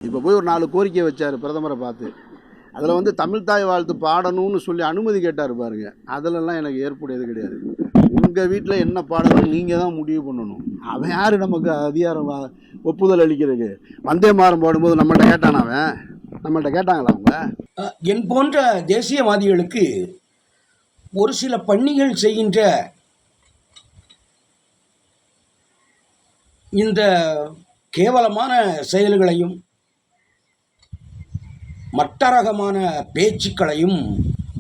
இப்போ போய் ஒரு 4 கோரிக்கை வச்சார் பிரதமரை பார்த்து. அதில் வந்து தமிழ் தாய் வாழ்த்து பாடணும்னு சொல்லி அனுமதி கேட்டார் பாருங்க. அதிலெல்லாம் எனக்கு ஏற்புடையது கிடையாது. உங்கள் வீட்டில் என்ன பாடணும் நீங்கள் தான் முடிவு பண்ணணும். அவன் யார் நமக்கு அதிகாரம் ஒப்புதல் அளிக்கிறதுக்கு? வந்தே மாறம் போடும்போது நம்மள்கிட்ட கேட்டானா? அவன் நம்மள்கிட்ட கேட்டாங்களா அவங்க? என் போன்ற தேசியவாதிகளுக்கு ஒரு சில பணிகள் செய்கின்ற இந்த கேவலமான செயல்களையும் மற்ற ரகமான பேச்சுக்களையும்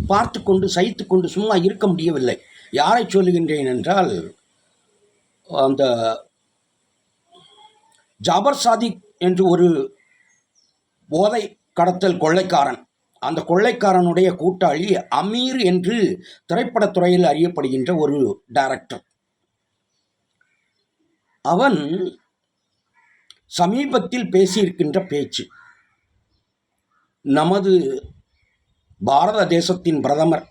பார்த்து கொண்டு சகித்து கொண்டு சும்மா இருக்க முடியவில்லை. யாரை சொல்லுகின்றேன் என்றால், அந்த ஜாபர் சாதிக் என்று ஒரு போதை கடத்தல் கொள்ளைக்காரன், அந்த கொள்ளைக்காரனுடைய கூட்டாளி அமீர் என்று திரைப்படத்துறையில் அறியப்படுகின்ற ஒரு டைரக்டர். அவன் சமீபத்தில் பேசியிருக்கின்ற பேச்சு நமது பாரத தேசத்தின் பிரதமர்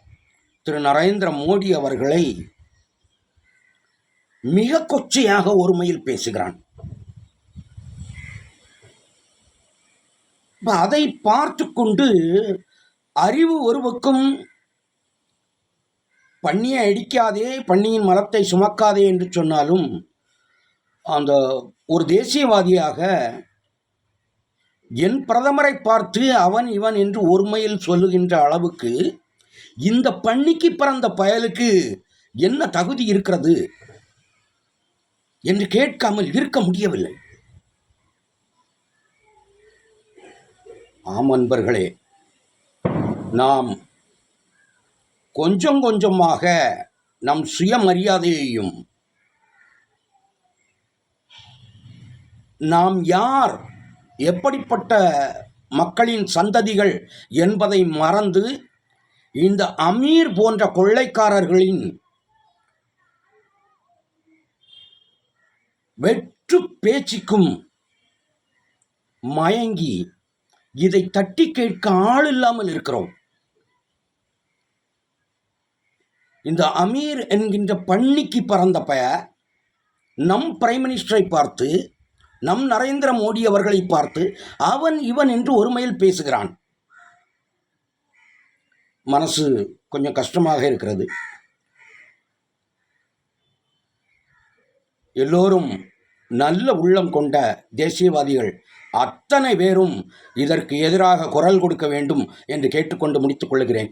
திரு நரேந்திர மோடி அவர்களை மிக கொச்சையாக ஒருமையில் பேசுகிறான். அதை பார்த்து கொண்டு அறிவு ஒரு பக்கம் பன்னியை அடிக்காதே, பன்னியின் மலத்தை சுமக்காதே என்று சொன்னாலும், அந்த ஒரு தேசியவாதியாக என் பிரதமரை பார்த்து அவன் இவன் என்று ஒருமையில் சொல்லுகின்ற அளவுக்கு இந்த பன்னிக்கு பிறந்த பயலுக்கு என்ன தகுதி இருக்கிறது என்று கேட்காமல் இருக்க முடியவில்லை. ஆம் அன்பர்களே, நாம் கொஞ்சம் கொஞ்சமாக நம் சுயமரியாதையையும், நாம் யார், எப்படிப்பட்ட மக்களின் சந்ததிகள் என்பதை மறந்து இந்த அமீர் போன்ற கொள்ளைக்காரர்களின் வெற்று பேச்சுக்கும் மயங்கி இதை தட்டி கேட்க ஆள் இல்லாமல் இருக்கிறோம். இந்த அமீர் என்கின்ற பன்னிக்கு பறந்த நம் பிரைம் மினிஸ்டரை பார்த்து, நம் நரேந்திர மோடி அவர்களை பார்த்து அவன் இவன் என்று ஒருமையில் பேசுகிறான். மனசு கொஞ்சம் கஷ்டமாக இருக்கிறது. எல்லோரும் நல்ல உள்ளம் கொண்ட தேசியவாதிகள் அத்தனை பேரும் இதற்கு எதிராக குரல் கொடுக்க வேண்டும் என்று கேட்டுக்கொண்டு முடித்துக் கொள்கிறேன்.